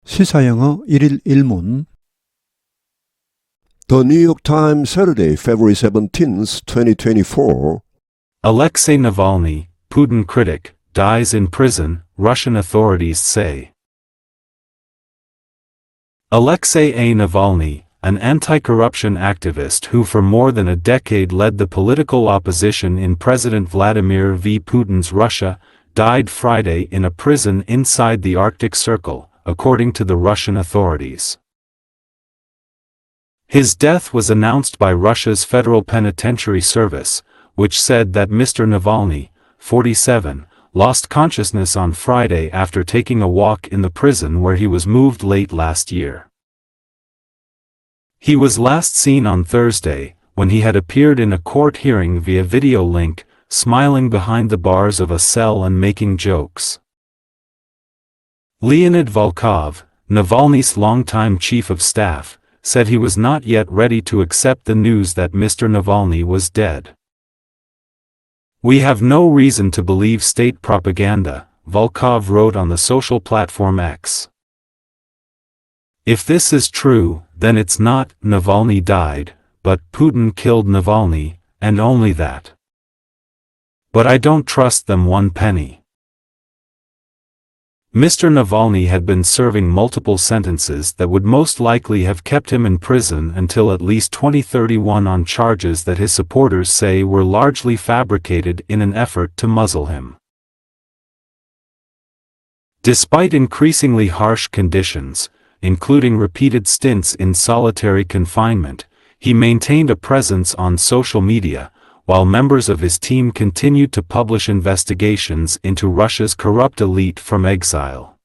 시사영어 1일 1문 The New York Times, Saturday, February 17th, 2024. Alexei Navalny, Putin critic, dies in prison, Russian authorities say. Alexei A. Navalny, an anti-corruption activist who for more than a decade led the political opposition in President Vladimir V. Putin's Russia, died Friday in a prison inside the Arctic Circle, according to the Russian authorities. His death was announced by Russia's Federal Penitentiary Service, which said that Mr. Navalny, 47, lost consciousness on Friday after taking a walk in the prison where he was moved late last year. He was last seen on Thursday, when he had appeared in a court hearing via video link, smiling behind the bars of a cell and making jokes. Leonid Volkov, Navalny's longtime chief of staff, said he was not yet ready to accept the news that Mr. Navalny was dead. "We have no reason to believe state propaganda," Volkov wrote on the social platform X. "If this is true, then it's not Navalny died, but Putin killed Navalny, and only that. But I don't trust them one penny." Mr. Navalny had been serving multiple sentences that would most likely have kept him in prison until at least 2031 on charges that his supporters say were largely fabricated in an effort to muzzle him. Despite increasingly harsh conditions, including repeated stints in solitary confinement, he maintained a presence on social media, while members of his team continued to publish investigations into Russia's corrupt elite from exile.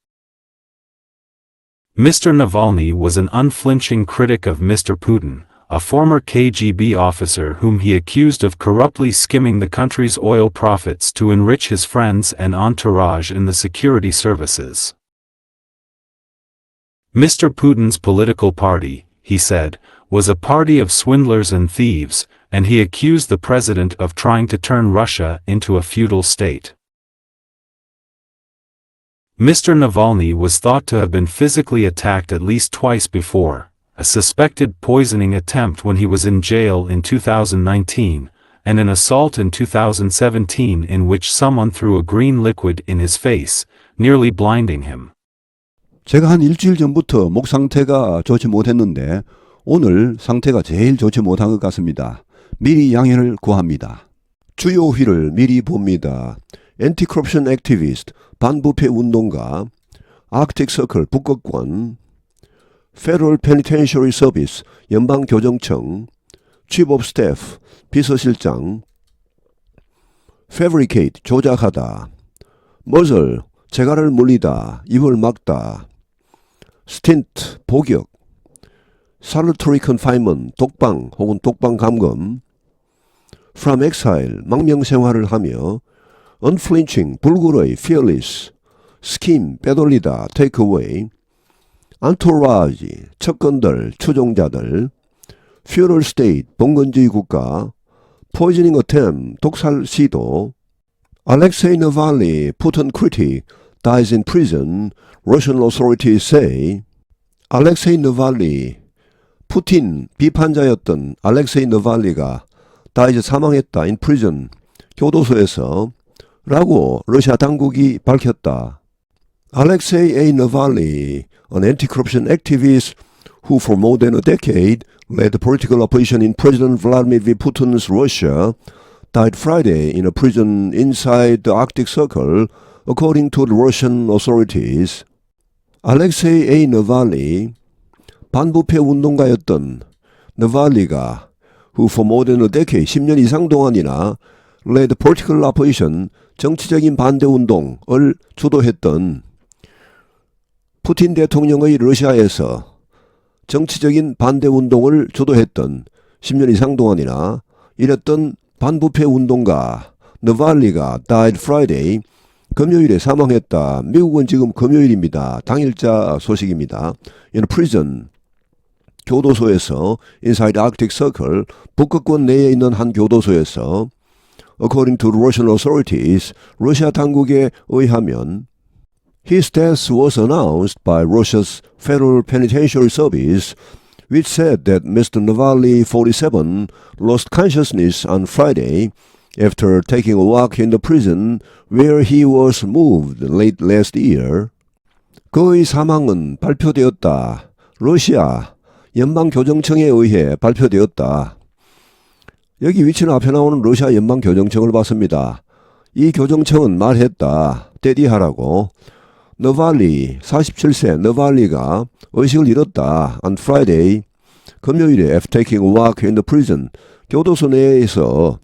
Mr. Navalny was an unflinching critic of Mr. Putin, a former KGB officer whom he accused of corruptly skimming the country's oil profits to enrich his friends and entourage in the security services. Mr. Putin's political party, he said, was a party of swindlers and thieves, and he accused the president of trying to turn Russia into a feudal state. Mr. Navalny was thought to have been physically attacked at least twice before, a suspected poisoning attempt when he was in jail in 2019, and an assault in 2017 in which someone threw a green liquid in his face, nearly blinding him. 제가 한 일주일 전부터 목 상태가 좋지 못했는데 오늘 상태가 제일 좋지 못한 것 같습니다. 미리 양해를 구합니다. 주요 회를 미리 봅니다. Anti-corruption activist, 반부패 운동가, Arctic Circle 북극권, Federal Penitentiary Service, 연방교정청, Chief of Staff, 비서실장, Fabricate, 조작하다, Muzzle, 재갈을 물리다, 입을 막다, Stint, 복역, Solitary Confinement, 독방 혹은 독방 감금, From Exile, 망명 생활을 하며, Unflinching, 불굴의, Fearless, Scheme, 빼돌리다, Take Away, Entourage, 척건들, 추종자들, Feudal State, 봉건주의 국가, Poisoning Attempt, 독살 시도, Alexei Navalny, Putin critic, dies in prison, Russian authorities say. Alexei Navalny, 푸틴 비판자였던 알렉세이 너발리가 died 사망했다 in prison, 교도소에서 라고 러시아 당국이 밝혔다. Alexei A. Navalny, an anti-corruption activist who for more than a decade led the political opposition in President Vladimir V. Putin's Russia, died Friday in a prison inside the Arctic Circle, according to the Russian authorities. Alexei A. Navalny, 반부패 운동가였던 너발리가 who for more than a decade, 10년 이상 동안이나 led political opposition, 정치적인 반대 운동을 주도했던 푸틴 대통령의 러시아에서 정치적인 반대 운동을 주도했던 10년 이상 동안이나 이랬던 반부패 운동가 너발리가 died Friday, 금요일에 사망했다. 미국은 지금 금요일입니다. 당일자 소식입니다. In prison, 교도소에서 inside Arctic Circle, 북극권 내에 있는 한 교도소에서 according to the Russian authorities, 러시아 당국에 의하면 his death was announced by Russia's Federal Penitentiary Service, which said that Mr. Navalny, 47, lost consciousness on Friday after taking a walk in the prison where he was moved late last year. 그의 사망은 발표되었다. 러시아 연방교정청에 의해 발표되었다. 여기 위치는 앞에 나오는 러시아 연방교정청을 봤습니다. 이 교정청은 말했다. 때디하라고. 너발리 47세 너발리가 의식을 잃었다. On Friday 금요일에 after taking a walk in the prison 교도소 내에서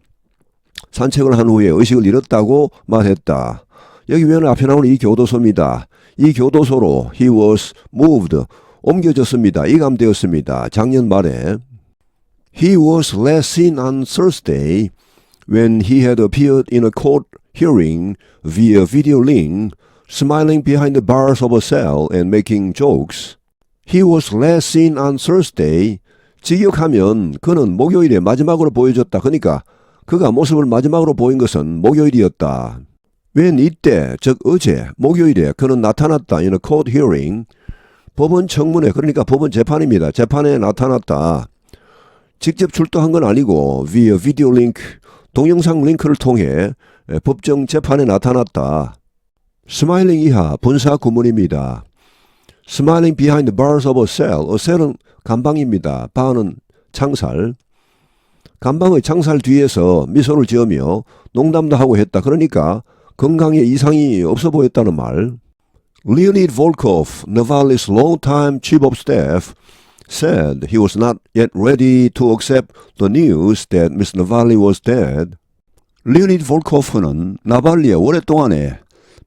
산책을 한 후에 의식을 잃었다고 말했다. 여기 위에는 앞에 나오는 이 교도소입니다. 이 교도소로 he was moved 옮겨졌습니다. 이감되었습니다. 작년 말에 he was last seen on Thursday when he had appeared in a court hearing via video link, smiling behind the bars of a cell and making jokes. He was last seen on Thursday. 직역하면 그는 목요일에 마지막으로 보여졌다. 그러니까 그가 모습을 마지막으로 보인 것은 목요일이었다. when 이때, 즉 어제, 목요일에 그는 나타났다. in a court hearing. 법원 청문회, 그러니까 법원 재판입니다. 재판에 나타났다. 직접 출두한 건 아니고 via video link, 동영상 링크를 통해 법정 재판에 나타났다. 스마일링 이하 분사 구문입니다. Smiling behind the bars of a cell. A cell은 감방입니다. bar는 창살. 감방의 창살 뒤에서 미소를 지으며 농담도 하고 했다. 그러니까 건강에 이상이 없어 보였다는 말. Leonid Volkov, Navalny's longtime chief of staff, said he was not yet ready to accept the news that Ms. Navalny was dead. Leonid Volkov는 나발리의 오랫동안의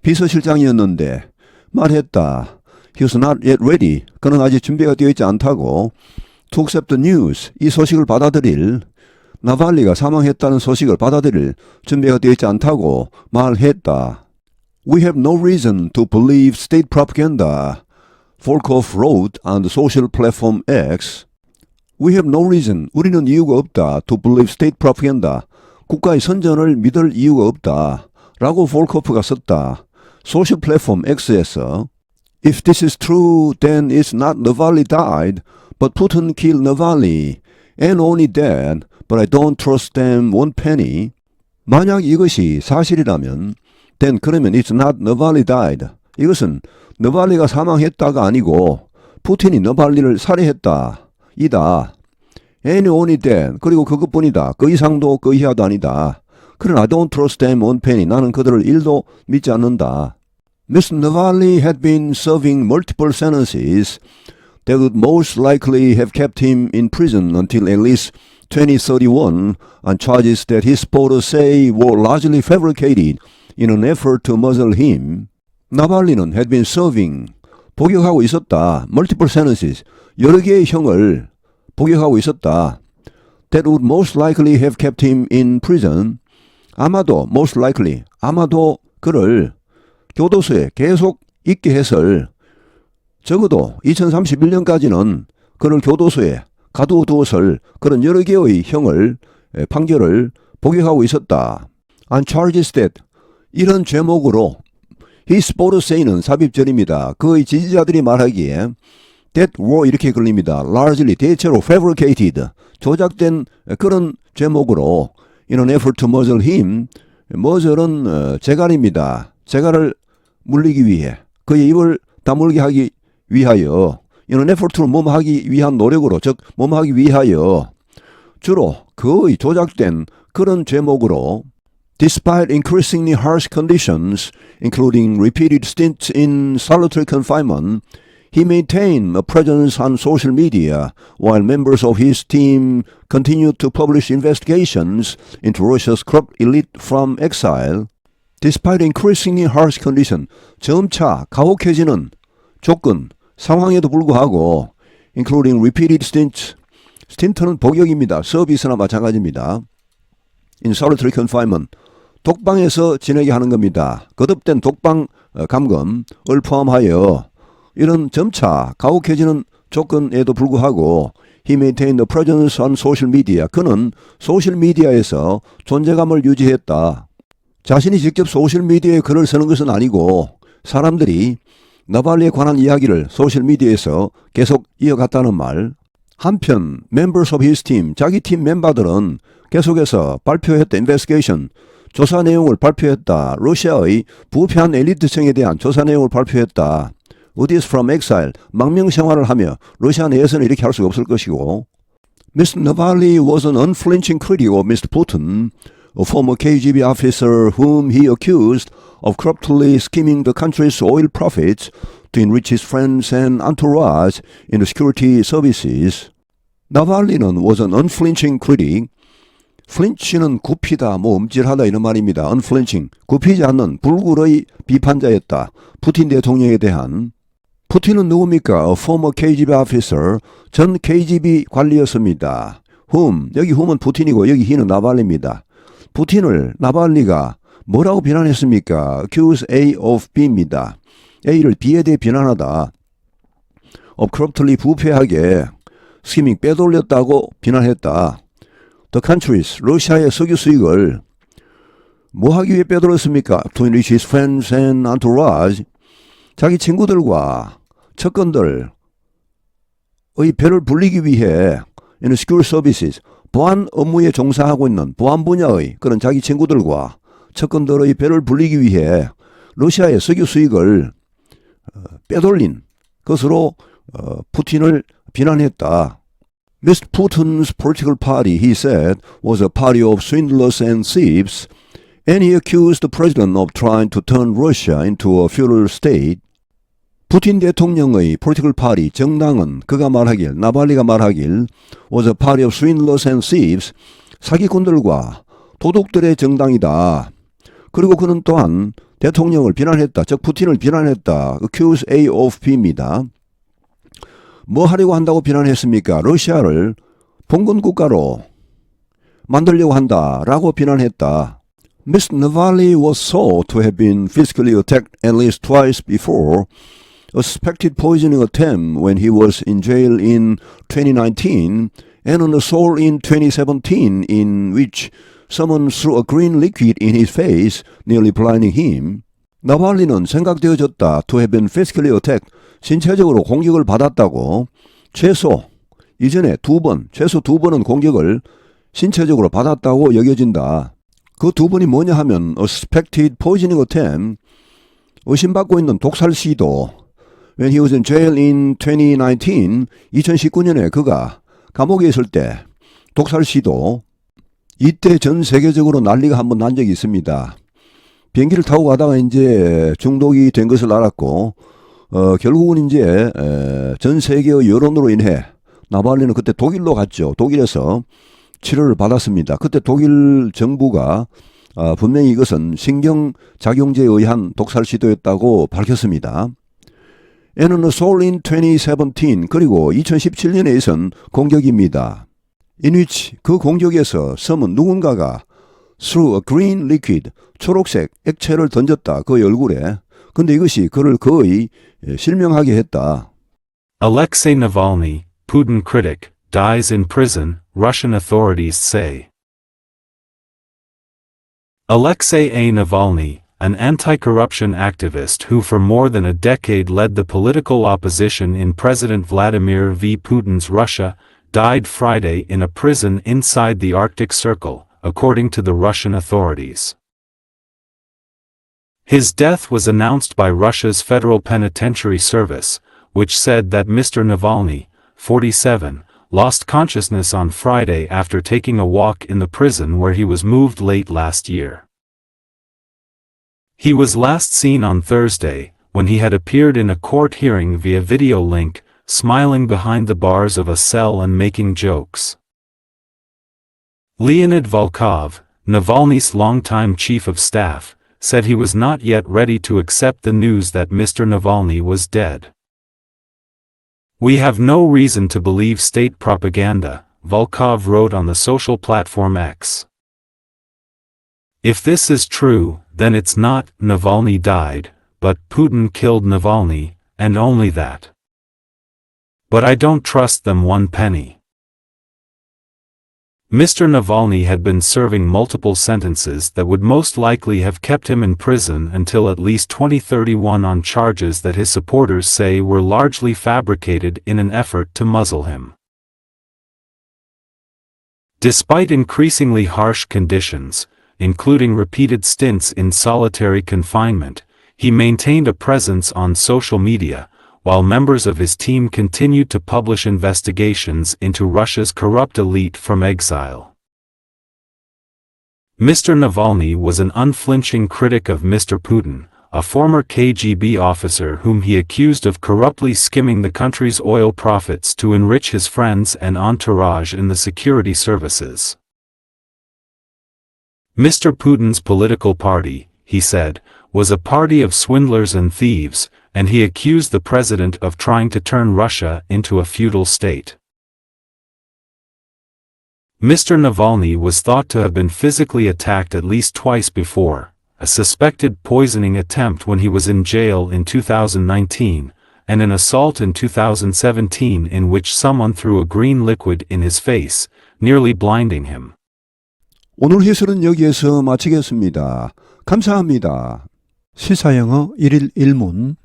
비서실장이었는데 말했다. He was not yet ready. 그는 아직 준비가 되어 있지 않다고. To accept the news. 이 소식을 받아들일. 나발리가 사망했다는 소식을 받아들일 준비가 되어 있지 않다고 말했다. We have no reason to believe state propaganda, Volkov wrote on the social platform X. We have no reason. 우리는 이유가 없다. To believe state propaganda. 국가의 선전을 믿을 이유가 없다. 라고 볼코프가 썼다. 소셜 플랫폼 X에서 If this is true, then it's not Navalny died, but Putin killed Navalny, and only that, but I don't trust them one penny. 만약 이것이 사실이라면, then 그러면 it's not Navalny died. 이것은 너발리가 사망했다가 아니고 푸틴이 너발리를 살해했다. 이다. And only that. 그리고 그것뿐이다. 그 이상도 그 이하도 아니다. 그러나 I don't trust them one penny. 나는 그들을 1도 믿지 않는다. Ms. Navalny had been serving multiple sentences that would most likely have kept him in prison until at least 2031 on charges that his supporters say were largely fabricated in an effort to muzzle him. 나발리는 had been serving, 복역하고 있었다. multiple sentences, 여러 개의 형을 복역하고 있었다. That would most likely have kept him in prison. 아마도, most likely, 아마도 그를 교도소에 계속 있게 했을, 적어도 2031년까지는 그를 교도소에 가두어두었을 그런 여러 개의 형을, 판결을 복역하고 있었다. On charges that, 이런 죄목으로 His supporters say는 삽입절입니다. 그의 지지자들이 말하기에 that were 이렇게 걸립니다. largely 대체로 fabricated 조작된 그런 제목으로 in an effort to muzzle him. muzzle은 재갈입니다. 재갈을 물리기 위해 그의 입을 다물게 하기 위하여 in an effort to 몸하기 위한 노력으로 즉 몸하기 위하여 주로 그의 조작된 그런 제목으로 Despite increasingly harsh conditions, including repeated stints in solitary confinement, he maintained a presence on social media while members of his team continued to publish investigations into Russia's corrupt elite from exile. Despite increasingly harsh conditions, 점차 가혹해지는 조건, 상황에도 불구하고 including repeated stints, 스틴트는 복역입니다. 서비스나 마찬가지입니다. In solitary confinement, 독방에서 지내게 하는 겁니다. 거듭된 독방 감금을 포함하여 이런 점차 가혹해지는 조건에도 불구하고 he maintained a presence on social media. 그는 소셜미디어에서 존재감을 유지했다. 자신이 직접 소셜미디어에 글을 쓰는 것은 아니고 사람들이 나발리에 관한 이야기를 소셜미디어에서 계속 이어갔다는 말. 한편 members of his team, 자기 팀 멤버들은 계속해서 발표했다 investigation, 조사 내용을 발표했다. 러시아의 부패한 엘리트층에 대한 조사 내용을 발표했다. 어디에서 from exile, 망명 생활을 하며 러시아 내에서는 이렇게 할 수가 없을 것이고. Mr. Navalny was an unflinching critic of Mr. Putin, a former KGB officer whom he accused of corruptly skimming the country's oil profits to enrich his friends and entourage in the security services. 나발리는 was an unflinching critic. flinch는 굽히다, 움찔하다 이런 말입니다. unflinching, 굽히지 않는 불굴의 비판자였다. 푸틴 대통령에 대한. 푸틴은 누굽니까? A former KGB officer, 전 KGB 관리였습니다. whom, 여기 whom은 푸틴이고 여기 he는 나발리입니다. 푸틴을 나발리가 뭐라고 비난했습니까? accuse A of B입니다. A를 B에 대해 비난하다. of corruptly 부패하게 skimming 빼돌렸다고 비난했다. The countries, 러시아의 석유 수익을 뭐 하기 위해 빼돌렸습니까? To enrich his friends and entourage. 자기 친구들과 측근들의 배를 불리기 위해 in secure services, 보안 업무에 종사하고 있는 보안 분야의 그런 자기 친구들과 측근들의 배를 불리기 위해 러시아의 석유 수익을 빼돌린 것으로 푸틴을 비난했다. Mr. Putin's political party, he said, was a party of swindlers and thieves, and he accused the president of trying to turn Russia into a feudal state. 푸틴 대통령의 political party, 정당은 그가 말하길, 나발리가 말하길, was a party of swindlers and thieves, 사기꾼들과 도둑들의 정당이다. 그리고 그는 또한 대통령을 비난했다. 즉 푸틴을 비난했다. accuse A of B입니다. 뭐 하려고 한다고 비난했습니까? 러시아를 봉건 국가로 만들려고 한다라고 비난했다. Mr. Navalny was thought to have been physically attacked at least twice before a suspected poisoning attempt when he was in jail in 2019 and an assault in 2017 in which someone threw a green liquid in his face, nearly blinding him. 나발리는 생각되어졌다. To have been physically attacked. 신체적으로 공격을 받았다고. 최소 이전에 최소 두 번은 공격을 신체적으로 받았다고 여겨진다. 그 두 번이 뭐냐 하면 a suspected poisoning attempt, 의심받고 있는 독살 시도. When he was in jail in 2019, 2019년에 그가 감옥에 있을 때 독살 시도. 이때 전 세계적으로 난리가 한번 난 적이 있습니다. 비행기를 타고 가다가 이제 중독이 된 것을 알았고, 결국은 이제 전 세계의 여론으로 인해 나발리는 그때 독일로 갔죠. 독일에서 치료를 받았습니다. 그때 독일 정부가 분명히 이것은 신경작용제에 의한 독살 시도였다고 밝혔습니다. And an assault in 2017, 그리고 2017년에 있은 공격입니다. In which, 그 공격에서 섬은 누군가가 threw a green liquid, 초록색 액체를 던졌다. 그의 얼굴에. 근데 이것이 그를 거의 실명하게 했다. Alexei Navalny, Putin critic, dies in prison, Russian authorities say. Alexei A. Navalny, an anti-corruption activist who for more than a decade led the political opposition in President Vladimir V. Putin's Russia, died Friday in a prison inside the Arctic Circle, according to the Russian authorities. His death was announced by Russia's Federal Penitentiary Service, which said that Mr. Navalny, 47, lost consciousness on Friday after taking a walk in the prison where he was moved late last year. He was last seen on Thursday, when he had appeared in a court hearing via video link, smiling behind the bars of a cell and making jokes. Leonid Volkov, Navalny's longtime chief of staff, said he was not yet ready to accept the news that Mr. Navalny was dead. We have no reason to believe state propaganda, Volkov wrote on the social platform X. If this is true, then it's not Navalny died, but Putin killed Navalny, and only that. But I don't trust them one penny. Mr. Navalny had been serving multiple sentences that would most likely have kept him in prison until at least 2031 on charges that his supporters say were largely fabricated in an effort to muzzle him. Despite increasingly harsh conditions, including repeated stints in solitary confinement, he maintained a presence on social media, while members of his team continued to publish investigations into Russia's corrupt elite from exile. Mr. Navalny was an unflinching critic of Mr. Putin, a former KGB officer whom he accused of corruptly skimming the country's oil profits to enrich his friends and entourage in the security services. Mr. Putin's political party, he said, was a party of swindlers and thieves, and he accused the president of trying to turn Russia into a feudal state. Mr. Navalny was thought to have been physically attacked at least twice before, a suspected poisoning attempt when he was in jail in 2019, and an assault in 2017 in which someone threw a green liquid in his face, nearly blinding him. 오늘 해설은 여기에서 마치겠습니다. 감사합니다. 시사영어 1일 1문